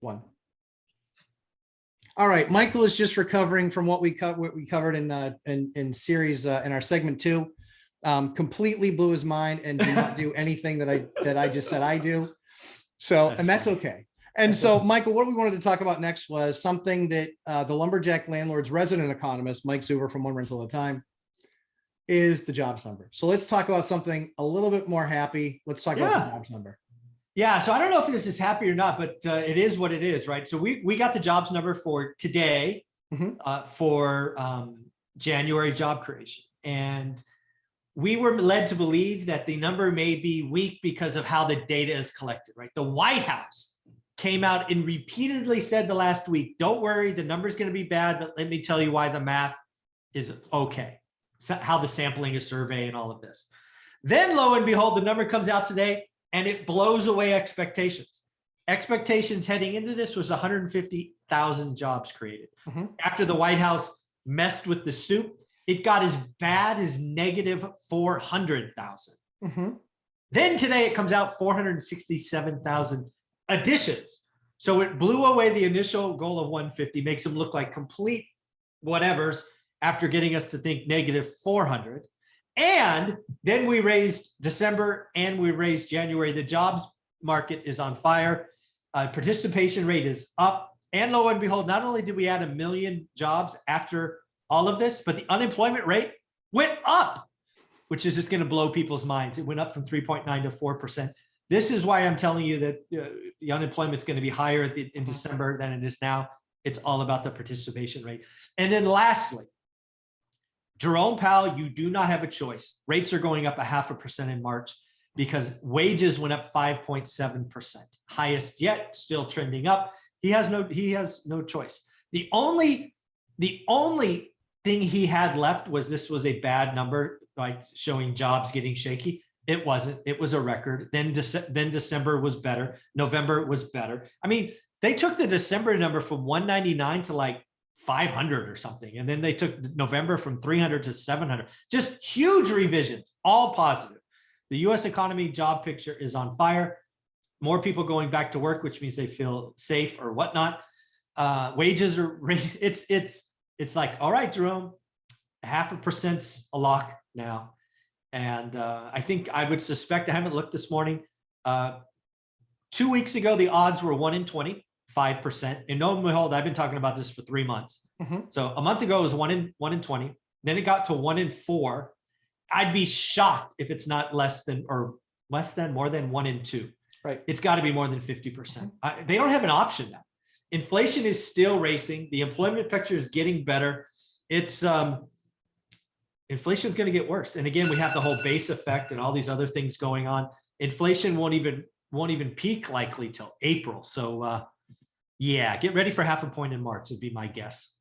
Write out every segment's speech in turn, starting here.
One. All right, Michael is just recovering from what we covered in series in our segment 2. Completely blew his mind and did not do anything that I just said I do. So, that's okay. And so, Michael, what we wanted to talk about next was something that the Lumberjack Landlord's resident economist, Mike Zuber from One Rental at a Time, is the jobs number. So let's talk about something a little bit more happy. Let's talk about the jobs number. Yeah, so I don't know if this is happy or not, but it is what it is, right? So we got the jobs number for today for January job creation. And we were led to believe that the number may be weak because of how the data is collected, right? The White House came out and repeatedly said the last week, don't worry, the number's going to be bad, but let me tell you why the math is okay. So how the sampling is survey and all of this. Then lo and behold, the number comes out today and it blows away expectations. Expectations heading into this was 150,000 jobs created. After the White House messed with the soup, it got as bad as negative 400,000. Then today it comes out 467,000 additions. So it blew away the initial goal of 150, makes them look like complete whatevers after getting us to think negative 400. And then we raised December and we raised January. The jobs market is on fire. Participation rate is up. And lo and behold, not only did we add 1 million jobs after all of this, but the unemployment rate went up, which is just going to blow people's minds. It went up from 3.9 to 4%. This is why I'm telling you that the unemployment is going to be higher in December than it is now. It's all about the participation rate. And then lastly, Jerome Powell, you do not have a choice. Rates are going up 0.5% in March because wages went up 5.7%. Highest yet, still trending up. He has no choice. The only thing he had left was this was a bad number, like showing jobs getting shaky. It wasn't. It was a record. Then December was better. November was better. I mean, they took the December number from 199 to like 500 or something. And then they took November from 300 to 700. Just huge revisions, all positive. The US economy job picture is on fire. More people going back to work, which means they feel safe or whatnot. Wages are, it's like, all right, Jerome, 0.5%'s a lock now. And I think I would suspect, I haven't looked this morning. 2 weeks ago, the odds were 1 in 20. 5%. And no, behold, I've been talking about this for 3 months. So a month ago it was 1 in 20. Then it got to 1 in 4. I'd be shocked if it's not more than 1 in 2. Right. It's got to be more than 50%. They don't have an option now. Inflation is still racing. The employment picture is getting better. It's inflation is going to get worse. And again, we have the whole base effect and all these other things going on. Inflation won't even peak likely till April. So yeah, get ready for 0.5 point in March would be my guess.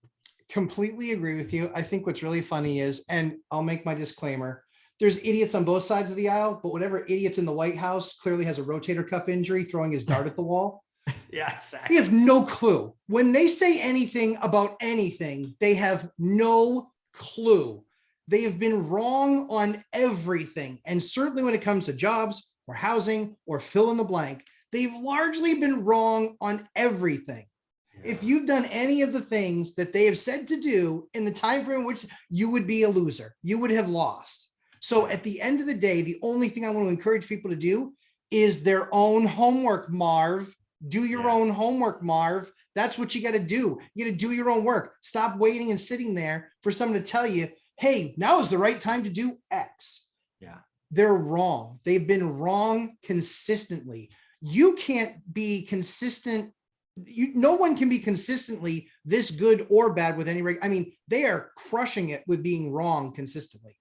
Completely agree with you. I think what's really funny is, and I'll make my disclaimer, there's idiots on both sides of the aisle, but whatever idiot's in the White House clearly has a rotator cuff injury, throwing his dart at the wall. Yeah, exactly. We have no clue. When they say anything about anything, they have no clue. They have been wrong on everything. And certainly when it comes to jobs or housing or fill in the blank, they've largely been wrong on everything. Yeah. If you've done any of the things that they have said to do in the time frame in which you would be a loser, you would have lost. So at the end of the day, the only thing I want to encourage people to do is their own homework, Marv. Do your own homework, Marv. That's what you got to do. You got to do your own work. Stop waiting and sitting there for someone to tell you, hey, now is the right time to do X. Yeah. They're wrong. They've been wrong consistently. You can't be consistent. No one can be consistently this good or bad with any. I mean, they are crushing it with being wrong consistently.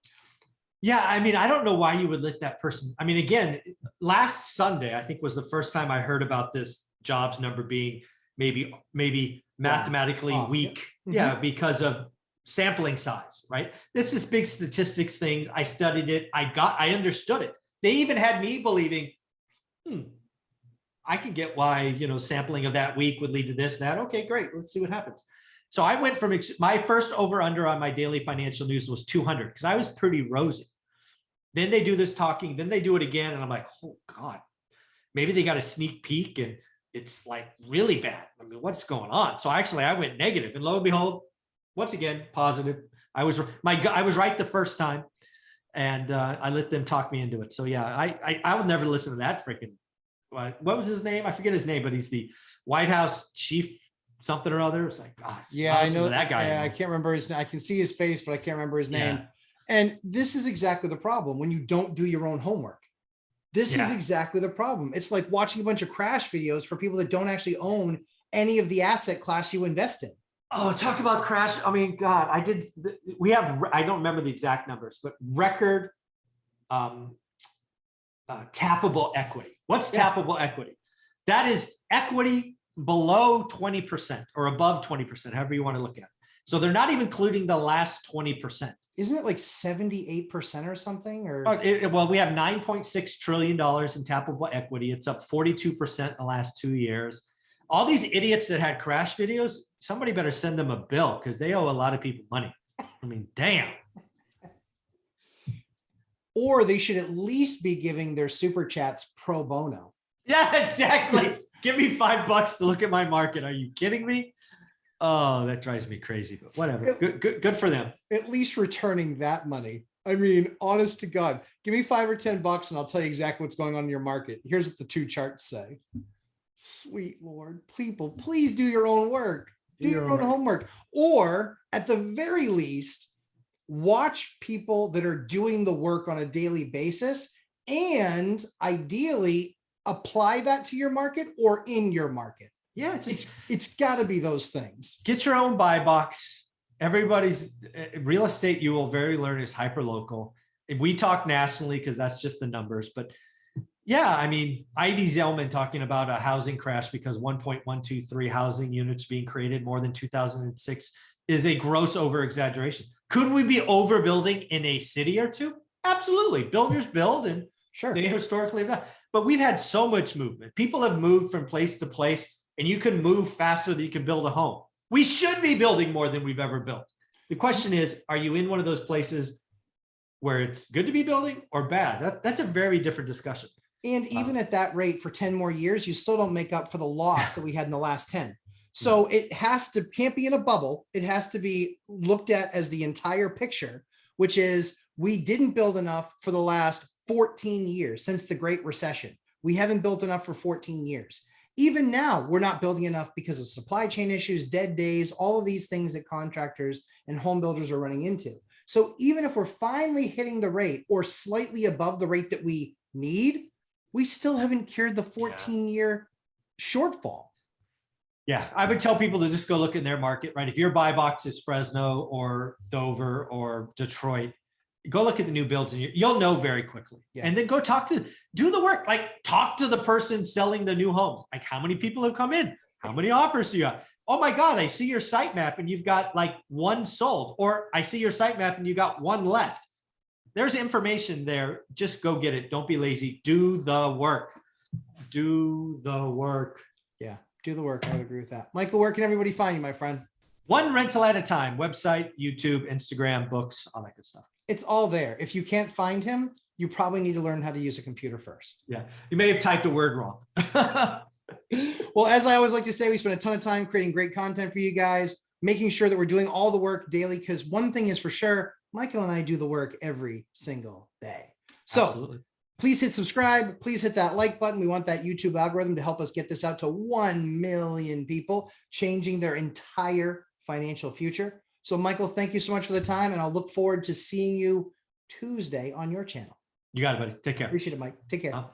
Yeah, I mean, I don't know why you would let that person. I mean, again, last Sunday, I think was the first time I heard about this jobs number being maybe mathematically weak. Yeah, because of sampling size, right? This is big statistics things. I studied it. I understood it. They even had me believing, I could get why, sampling of that week would lead to this, that. Okay, great. Let's see what happens. So I went from my first over under on my daily financial news was 200 because I was pretty rosy. Then they do this talking, then they do it again. And I'm like, oh God, maybe they got a sneak peek and it's like really bad. mean, what's going on? So actually I went negative, and lo and behold, once again, positive. I was right the first time, and I let them talk me into it. So yeah, I would never listen to that freaking, what was his name? I forget his name, but he's the White House chief something or other. It's like, gosh, Yeah, I know that guy. Yeah, I can't remember his name. I can see his face, but I can't remember his name. Yeah. And this is exactly the problem when you don't do your own homework. This is exactly the problem. It's like watching a bunch of crash videos for people that don't actually own any of the asset class you invest in. Oh, talk about crash. I mean, God, I don't remember the exact numbers, but record tappable equity. What's tappable equity? That is equity below 20% or above 20%, however you want to look at it. So they're not even including the last 20%. Isn't it like 78% or something? Or well, we have $9.6 trillion in tappable equity. It's up 42% in the last 2 years. All these idiots that had crash videos, somebody better send them a bill because they owe a lot of people money. I mean, damn. Or they should at least be giving their super chats pro bono. Yeah, exactly. Give me $5 to look at my market. Are you kidding me? Oh, that drives me crazy, but whatever. Good for them. At least returning that money. I mean, honest to God, give me $5 or $10 and I'll tell you exactly what's going on in your market. Here's what the two charts say. Sweet Lord, people, please do your own work. Do your own homework. Or at the very least, watch people that are doing the work on a daily basis and ideally apply that to your market or in your market. Yeah, it's got to be those things. Get your own buy box. Everybody's real estate, you will very learn, is hyper local. We talk nationally because that's just the numbers. But yeah, I mean, Ivy Zellman talking about a housing crash because 1.123 housing units being created more than 2006 is a gross over exaggeration. Could we be overbuilding in a city or two? Absolutely. Builders build, and sure, they historically have that. But we've had so much movement. People have moved from place to place, and you can move faster than you can build a home. We should be building more than we've ever built. The question is, are you in one of those places where it's good to be building or bad? That's a very different discussion. And even at that rate for 10 more years, you still don't make up for the loss that we had in the last 10. So it can't be in a bubble. It has to be looked at as the entire picture, which is we didn't build enough for the last 14 years since the Great Recession. We haven't built enough for 14 years. Even now, we're not building enough because of supply chain issues, dead days, all of these things that contractors and home builders are running into. So even if we're finally hitting the rate or slightly above the rate that we need, we still haven't cured the 14-year shortfall. Yeah, I would tell people to just go look in their market, right? If your buy box is Fresno or Dover or Detroit, go look at the new builds and you'll know very quickly. Yeah. And then go do the work, like talk to the person selling the new homes. Like, how many people have come in? How many offers do you have? Oh my God, I see your site map and you've got like one sold, or I see your site map and you got one left. There's information there. Just go get it. Don't be lazy. Do the work. Do the work. Yeah, do the work. I would agree with that. Michael, where can everybody find you, my friend? One rental at a time. Website, YouTube, Instagram, books, all that good stuff. It's all there. If you can't find him, you probably need to learn how to use a computer first. Yeah, you may have typed a word wrong. Well, as I always like to say, we spend a ton of time creating great content for you guys, making sure that we're doing all the work daily, because one thing is for sure, Michael and I do the work every single day. So absolutely. Please hit subscribe. Please hit that like button. We want that YouTube algorithm to help us get this out to 1 million people, changing their entire financial future. So Michael, thank you so much for the time, and I'll look forward to seeing you Tuesday on your channel. You got it, buddy. Take care. Appreciate it, Mike. Take care. Bye.